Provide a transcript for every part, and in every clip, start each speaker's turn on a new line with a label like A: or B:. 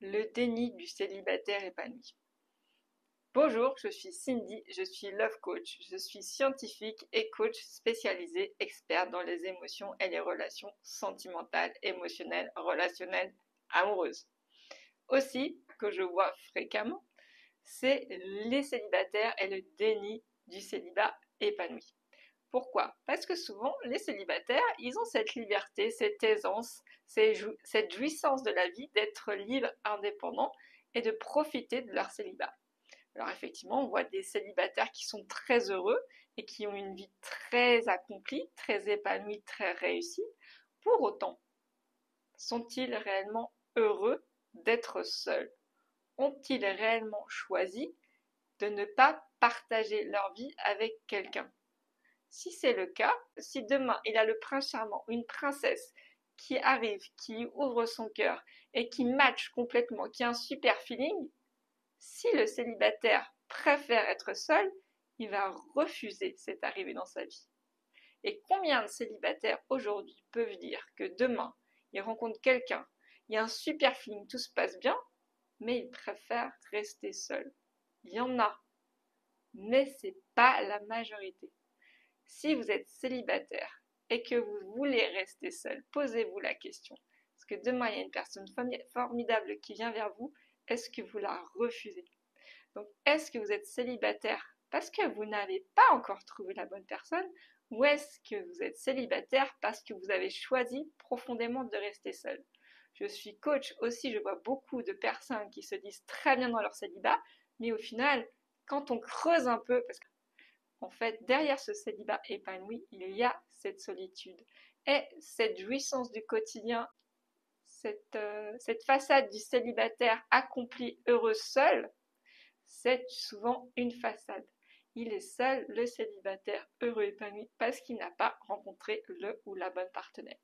A: Le déni du célibataire épanoui. Bonjour, je suis Cindy, je suis Love Coach, je suis scientifique et coach spécialisé, expert dans les émotions et les relations sentimentales, émotionnelles, relationnelles, amoureuses. Aussi, que je vois fréquemment, c'est les célibataires et le déni du célibat épanoui. Pourquoi? Parce que souvent, les célibataires, ils ont cette liberté, cette aisance, cette jouissance de la vie d'être libres, indépendants et de profiter de leur célibat. Alors effectivement, on voit des célibataires qui sont très heureux et qui ont une vie très accomplie, très épanouie, très réussie. Pour autant, sont-ils réellement heureux d'être seuls? Ont-ils réellement choisi de ne pas partager leur vie avec quelqu'un? Si c'est le cas, si demain il a le prince charmant, une princesse qui arrive, qui ouvre son cœur et qui match complètement, qui a un super feeling, si le célibataire préfère être seul, il va refuser cette arrivée dans sa vie. Et combien de célibataires aujourd'hui peuvent dire que demain, ils rencontrent quelqu'un, il y a un super feeling, tout se passe bien, mais ils préfèrent rester seuls? Il y en a, mais c'est pas la majorité. Si vous êtes célibataire et que vous voulez rester seul, posez-vous la question. Parce que demain, il y a une personne formidable qui vient vers vous, est-ce que vous la refusez? Donc, est-ce que vous êtes célibataire parce que vous n'avez pas encore trouvé la bonne personne, ou est-ce que vous êtes célibataire parce que vous avez choisi profondément de rester seul? Je suis coach aussi, je vois beaucoup de personnes qui se disent très bien dans leur célibat, mais au final, quand on creuse un peu, parce qu'en fait, derrière ce célibat épanoui, il y a cette solitude et cette jouissance du quotidien, cette façade du célibataire accompli, heureux, seul. C'est souvent une façade. Il est seul, le célibataire, heureux, épanoui, parce qu'il n'a pas rencontré le ou la bonne partenaire.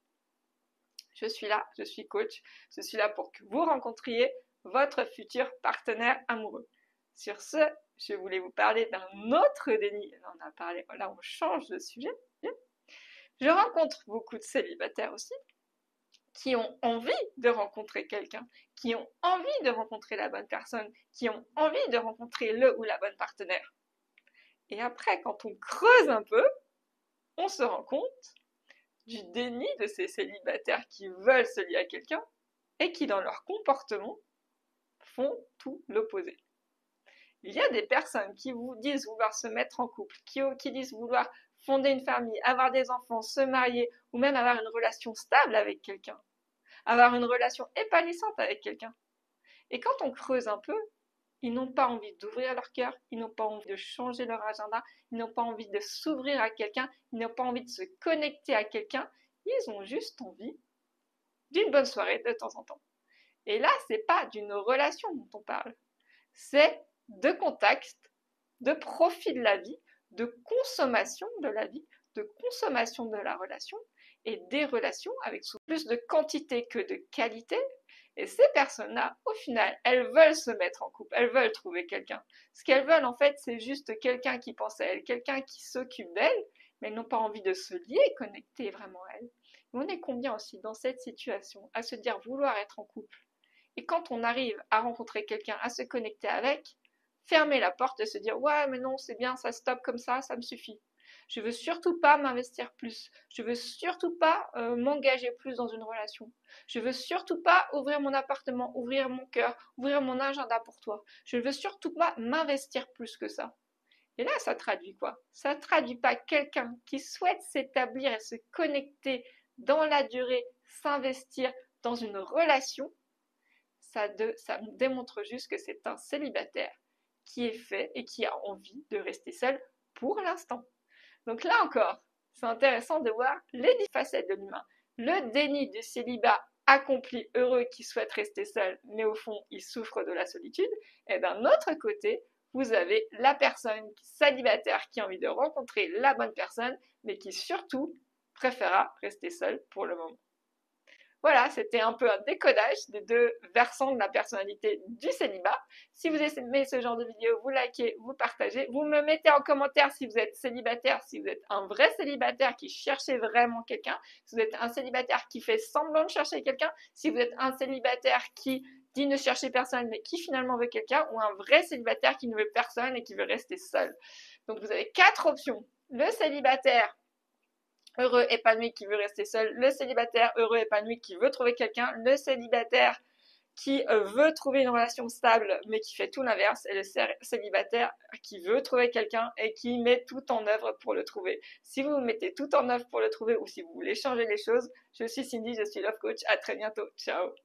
A: Je suis là, je suis coach, je suis là pour que vous rencontriez votre futur partenaire amoureux. Sur ce, je voulais vous parler d'un autre déni. On a parlé, là on change de sujet. Je rencontre beaucoup de célibataires aussi, qui ont envie de rencontrer quelqu'un, qui ont envie de rencontrer la bonne personne, qui ont envie de rencontrer le ou la bonne partenaire. Et après, quand on creuse un peu, on se rend compte du déni de ces célibataires qui veulent se lier à quelqu'un et qui, dans leur comportement, font tout l'opposé. Il y a des personnes qui vous disent vouloir se mettre en couple, qui disent vouloir fonder une famille, avoir des enfants, se marier ou même avoir une relation stable avec quelqu'un, avoir une relation épanouissante avec quelqu'un. Et quand on creuse un peu, ils n'ont pas envie d'ouvrir leur cœur, ils n'ont pas envie de changer leur agenda, ils n'ont pas envie de s'ouvrir à quelqu'un, ils n'ont pas envie de se connecter à quelqu'un, ils ont juste envie d'une bonne soirée de temps en temps. Et là, c'est pas d'une relation dont on parle, c'est de contact, de profit de la vie, de consommation de la vie, de consommation de la relation et des relations avec plus de quantité que de qualité. Et ces personnes-là, au final, elles veulent se mettre en couple, elles veulent trouver quelqu'un. Ce qu'elles veulent, en fait, c'est juste quelqu'un qui pense à elles, quelqu'un qui s'occupe d'elles, mais elles n'ont pas envie de se lier, connecter vraiment à elles. Mais on est combien aussi dans cette situation à se dire vouloir être en couple? Et quand on arrive à rencontrer quelqu'un, à se connecter avec, fermer la porte et se dire ouais mais non c'est bien, ça stoppe comme ça me suffit. Je veux surtout pas m'investir plus. Je veux surtout pas m'engager plus dans une relation. Je veux surtout pas ouvrir mon appartement, ouvrir mon cœur, ouvrir mon agenda pour toi. Je veux surtout pas m'investir plus que ça. Et là, ça traduit quoi? Ça traduit pas quelqu'un qui souhaite s'établir et se connecter dans la durée, s'investir dans une relation. Ça démontre juste que c'est un célibataire qui est fait et qui a envie de rester seul pour l'instant. Donc là encore, c'est intéressant de voir les facettes de l'humain. Le déni du célibat accompli, heureux, qui souhaite rester seul, mais au fond, il souffre de la solitude. Et d'un autre côté, vous avez la personne célibataire qui a envie de rencontrer la bonne personne, mais qui surtout préférera rester seule pour le moment. Voilà, c'était un peu un décodage des deux versants de la personnalité du célibat. Si vous aimez ce genre de vidéo, vous likez, vous partagez. Vous me mettez en commentaire si vous êtes célibataire, si vous êtes un vrai célibataire qui cherchait vraiment quelqu'un, si vous êtes un célibataire qui fait semblant de chercher quelqu'un, si vous êtes un célibataire qui dit ne chercher personne mais qui finalement veut quelqu'un, ou un vrai célibataire qui ne veut personne et qui veut rester seul. Donc vous avez 4 options. Le célibataire heureux, épanoui, qui veut rester seul, le célibataire heureux, épanoui, qui veut trouver quelqu'un, le célibataire qui veut trouver une relation stable mais qui fait tout l'inverse, et le célibataire qui veut trouver quelqu'un et qui met tout en œuvre pour le trouver. Si vous mettez tout en œuvre pour le trouver, ou si vous voulez changer les choses, je suis Cindy, je suis Love Coach, à très bientôt, ciao.